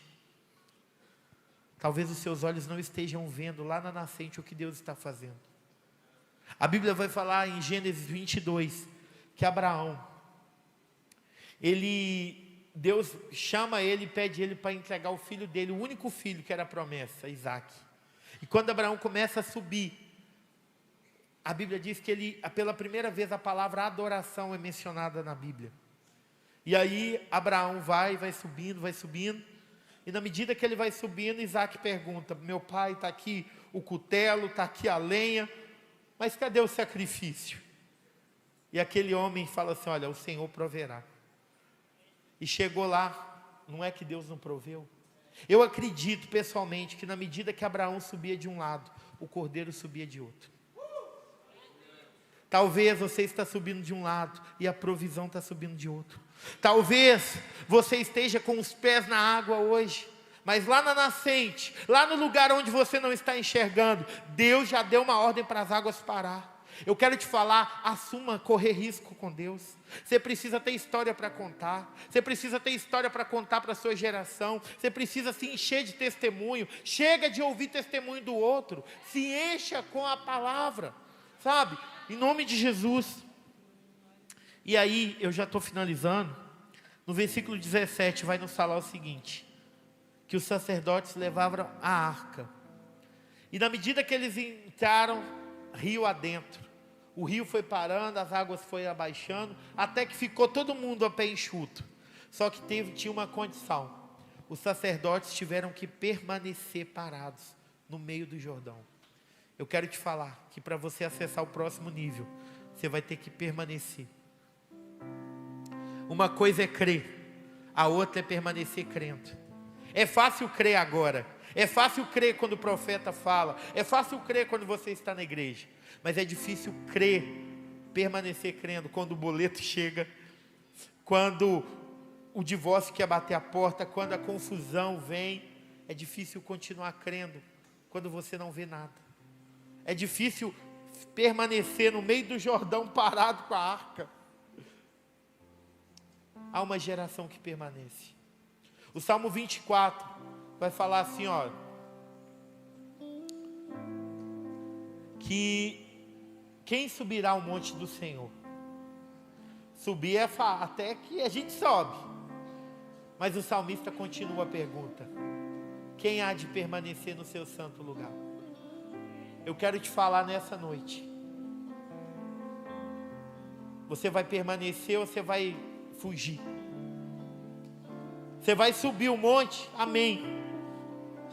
Talvez os seus olhos não estejam vendo lá na nascente o que Deus está fazendo. A Bíblia vai falar em Gênesis 22, que Abraão, Deus chama ele e pede ele para entregar o filho dele, o único filho que era a promessa, Isaac. E quando Abraão começa a subir, a Bíblia diz que pela primeira vez a palavra adoração é mencionada na Bíblia. E aí Abraão vai subindo, E na medida que ele vai subindo, Isaac pergunta: meu pai, está aqui o cutelo, está aqui a lenha, mas cadê o sacrifício? E aquele homem fala assim: olha, o Senhor proverá. E chegou lá, não é que Deus não proveu? Eu acredito pessoalmente que na medida que Abraão subia de um lado, o cordeiro subia de outro. Talvez você está subindo de um lado e a provisão está subindo de outro. Talvez você esteja com os pés na água hoje, mas lá na nascente, lá no lugar onde você não está enxergando, Deus já deu uma ordem para as águas parar. Eu quero te falar, assuma correr risco com Deus. Você precisa ter história para contar. Você precisa ter história para contar para a sua geração. Você precisa se encher de testemunho. Chega de ouvir testemunho do outro. Se encha com a palavra, sabe? Em nome de Jesus. E aí, eu já estou finalizando. No versículo 17 vai nos falar o seguinte: que os sacerdotes levavam a arca. E na medida que eles entraram rio adentro, o rio foi parando, as águas foram abaixando, até que ficou todo mundo a pé enxuto. Só que tinha uma condição: os sacerdotes tiveram que permanecer parados no meio do Jordão. Eu quero te falar que para você acessar o próximo nível, você vai ter que permanecer. Uma coisa é crer, a outra é permanecer crendo. É fácil crer agora, é fácil crer quando o profeta fala, é fácil crer quando você está na igreja, mas é difícil crer, permanecer crendo quando o boleto chega, quando o divórcio quer bater a porta, quando a confusão vem. É difícil continuar crendo quando você não vê nada. É difícil permanecer no meio do Jordão parado com a arca. Há uma geração que permanece. O Salmo 24 vai falar assim, ó, que quem subirá ao monte do Senhor? Subir é até que a gente sobe. Mas o salmista continua a pergunta: quem há de permanecer no seu santo lugar? Eu quero te falar nessa noite. Você vai permanecer ou você vai fugir? Você vai subir o monte? Amém.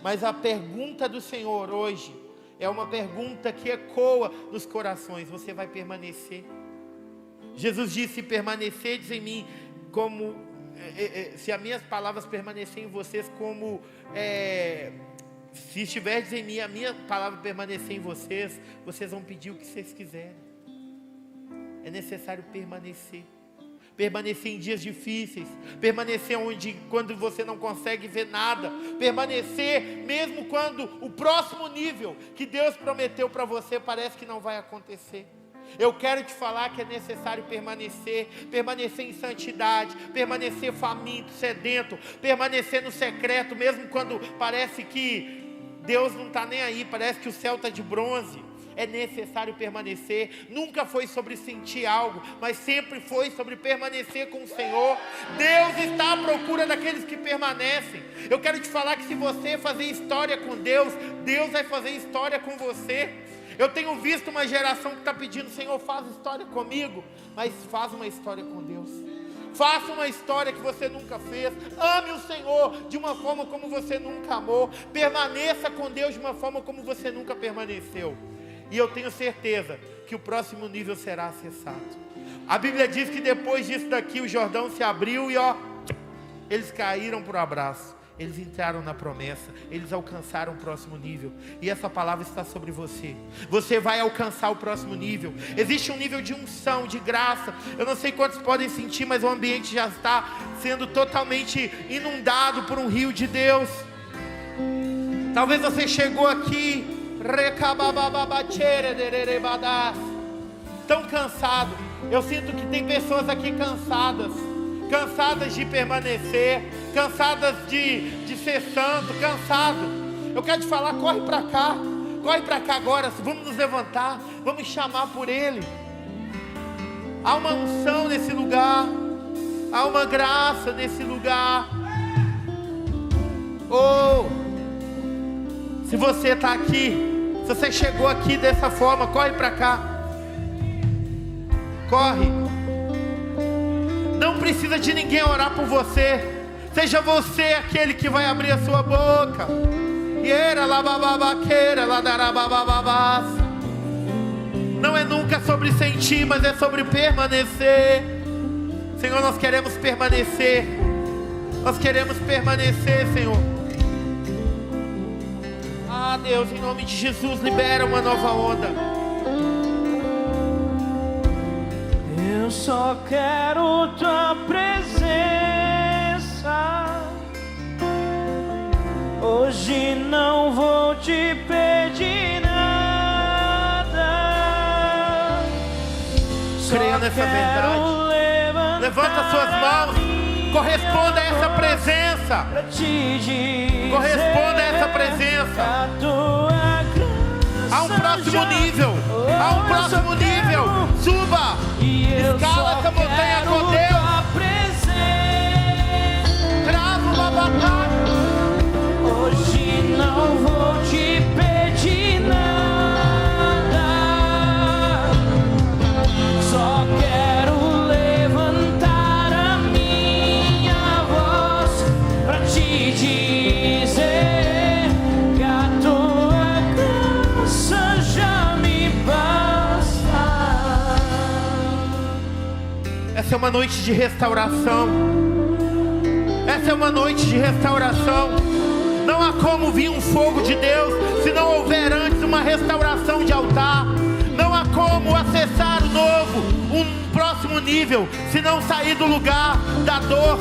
Mas a pergunta do Senhor hoje é uma pergunta que ecoa nos corações: você vai permanecer? Jesus disse: permanecedes em mim como, se as minhas palavras permanecerem em vocês como, se estiverdes em mim, a minha palavra permanecer em vocês, vocês vão pedir o que vocês quiserem. É necessário permanecer. Permanecer em dias difíceis, permanecer quando você não consegue ver nada, permanecer mesmo quando o próximo nível que Deus prometeu para você parece que não vai acontecer. Eu quero te falar que é necessário permanecer em santidade, permanecer faminto, sedento, permanecer no secreto, mesmo quando parece que Deus não está nem aí, parece que o céu está de bronze. É necessário permanecer. Nunca foi sobre sentir algo, mas sempre foi sobre permanecer com o Senhor. Deus está à procura daqueles que permanecem. Eu quero te falar que se você fazer história com Deus, Deus vai fazer história com você. Eu tenho visto uma geração que está pedindo: Senhor, faz história comigo. Mas faz uma história com Deus. Faça uma história que você nunca fez. Ame o Senhor de uma forma como você nunca amou. Permaneça com Deus de uma forma como você nunca permaneceu. E eu tenho certeza que o próximo nível será acessado. A Bíblia diz que depois disso daqui o Jordão se abriu e eles caíram para o abraço. Eles entraram na promessa, eles alcançaram o próximo nível. E essa palavra está sobre você. Você vai alcançar o próximo nível. Existe um nível de unção, de graça. Eu não sei quantos podem sentir, mas o ambiente já está sendo totalmente inundado por um rio de Deus. Talvez você chegou aqui tão cansado. Eu sinto que tem pessoas aqui cansadas de permanecer, cansadas de ser santo, cansado. Eu quero te falar: corre para cá agora. Vamos nos levantar, vamos chamar por Ele. Há uma unção nesse lugar, há uma graça nesse lugar. Se você está aqui, se você chegou aqui dessa forma, corre para cá. Corre. Não precisa de ninguém orar por você. Seja você aquele que vai abrir a sua boca. Não é nunca sobre sentir, mas é sobre permanecer. Senhor, nós queremos permanecer. Nós queremos permanecer, Senhor. Ah, Deus, em nome de Jesus, libera uma nova onda. Eu só quero tua presença. Hoje não vou te pedir nada. Creia nessa verdade. Levanta suas mãos. Corresponda a essa presença. Corresponda a essa presença. Há um próximo nível. Há um próximo nível. Suba. Escala essa montanha com Deus. Trava uma batalha. Hoje não vou te pedir nada. Só quero levantar a minha voz pra te dizer que a tua graça já me basta. Essa é uma noite de restauração. Essa é uma noite de restauração. Não há como vir um fogo de Deus se não houver antes uma restauração de altar. Não há como acessar o novo, um próximo nível, se não sair do lugar da dor.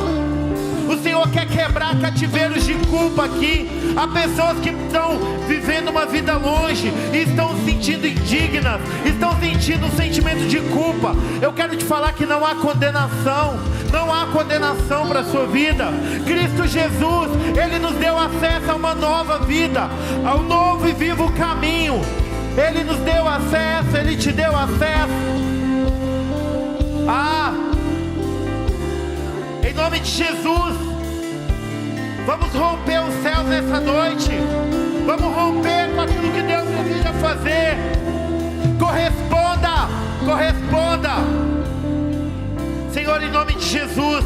O Senhor quer quebrar cativeiros de culpa aqui. Há pessoas que estão vivendo uma vida longe e estão se sentindo indignas, estão sentindo um sentimento de culpa. Eu quero te falar que não há condenação. Não há condenação para a sua vida. Cristo Jesus, Ele nos deu acesso a uma nova vida, ao novo e vivo caminho. Ele nos deu acesso, Ele te deu acesso. Em nome de Jesus, vamos romper os céus nessa noite. Vamos romper com aquilo que Deus deseja fazer. Corresponda, corresponda. Senhor, em nome de Jesus,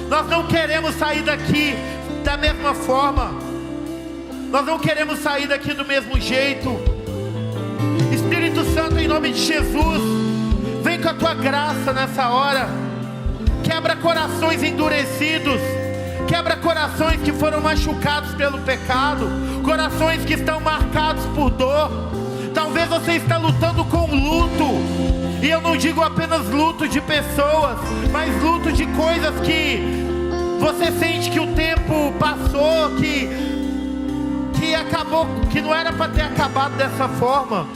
nós não queremos sair daqui da mesma forma. Nós não queremos sair daqui do mesmo jeito. Espírito Santo, em nome de Jesus, vem com a tua graça nessa hora. Quebra corações endurecidos. Quebra corações que foram machucados pelo pecado. Corações que estão marcados por dor. Talvez você está lutando com luto. E eu não digo apenas luto de pessoas, mas luto de coisas que você sente que o tempo passou, que acabou, que não era para ter acabado dessa forma.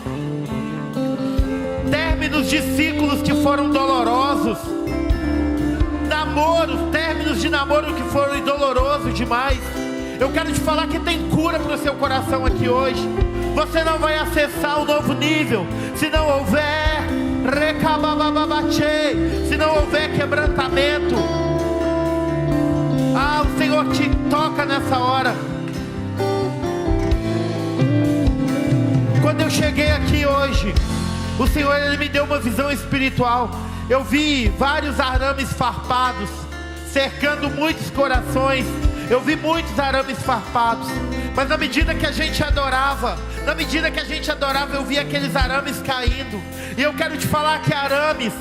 Términos de ciclos que foram dolorosos. Namoros, términos de namoro que foram dolorosos demais. Eu quero te falar que tem cura para o seu coração aqui hoje. Você não vai acessar um novo nível se não houver se não houver quebrantamento. O Senhor te toca nessa hora. Quando eu cheguei aqui hoje, o Senhor, Ele me deu uma visão espiritual. Eu vi vários arames farpados cercando muitos corações. Eu vi muitos arames farpados. Mas na medida que a gente adorava, eu vi aqueles arames caindo. E eu quero te falar que arames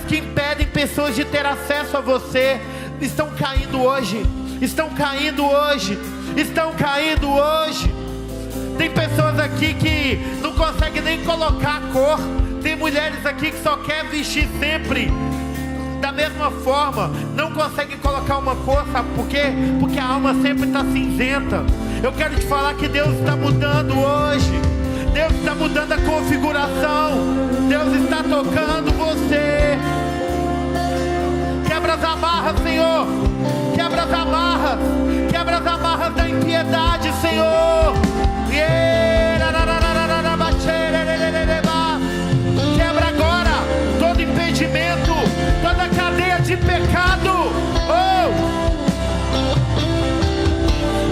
que impedem pessoas de ter acesso a você, estão caindo hoje. Estão caindo hoje. Estão caindo hoje. Tem pessoas aqui que não conseguem nem colocar a cor. Tem mulheres aqui que só quer vestir sempre da mesma forma, não conseguem colocar uma cor, sabe por quê? Porque a alma sempre está cinzenta. Eu quero te falar que Deus está mudando hoje. Deus está mudando a configuração. Deus está tocando você. Quebra as amarras, Senhor. Quebra as amarras. Quebra as amarras da impiedade, Senhor. Quebra agora todo impedimento, toda cadeia de pecado.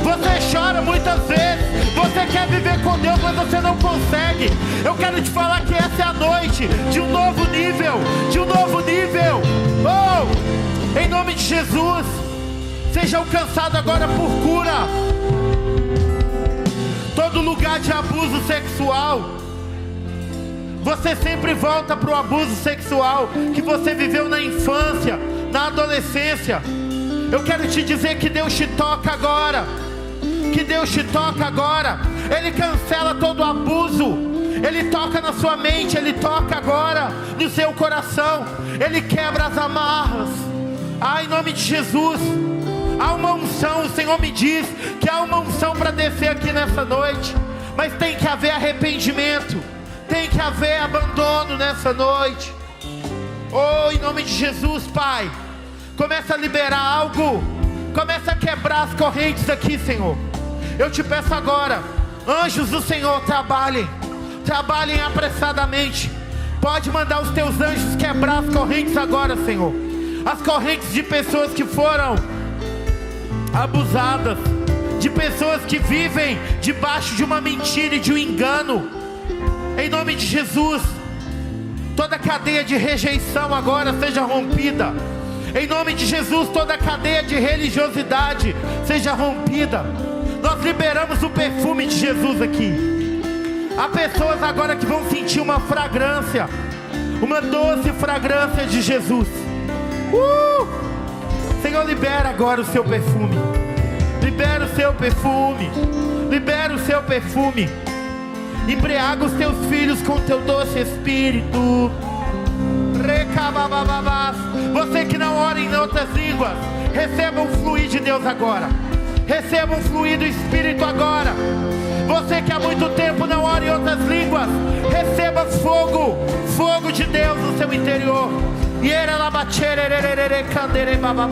Você chora muitas vezes. Você quer viver com Deus, mas você não consegue. Eu quero te falar que essa é a noite de um novo nível. De um novo nível. Em nome de Jesus. seja alcançado agora por cura. Todo lugar de abuso sexual, você sempre volta para o abuso sexual que você viveu na infância, na adolescência. Eu quero te dizer que Deus te toca agora. Que Deus te toca agora. Ele cancela todo abuso. Ele toca na sua mente. Ele toca agora no seu coração. Ele quebra as amarras. Em nome de Jesus. Há uma unção. O Senhor me diz que há uma unção para descer aqui nessa noite. Mas tem que haver arrependimento. Tem que haver abandono nessa noite. Em nome de Jesus, Pai. Começa a liberar algo. Começa a quebrar as correntes aqui, Senhor. Eu te peço agora, anjos do Senhor, trabalhem. Trabalhem apressadamente. Pode mandar os teus anjos quebrar as correntes agora, Senhor. As correntes de pessoas que foram abusadas, de pessoas que vivem debaixo de uma mentira e de um engano. Em nome de Jesus, toda cadeia de rejeição agora seja rompida. Em nome de Jesus, toda cadeia de religiosidade seja rompida. Nós liberamos o perfume de Jesus aqui. Há pessoas agora que vão sentir uma fragrância, uma doce fragrância de Jesus. Senhor, libera agora o seu perfume. Libera o seu perfume. Libera o seu perfume. Embriaga os teus filhos com o teu doce espírito. Você que não ora em outras línguas, receba um fluir de Deus agora. Receba um fluir do Espírito agora. Você que há muito tempo não ora em outras línguas, receba fogo. Fogo de Deus no seu interior.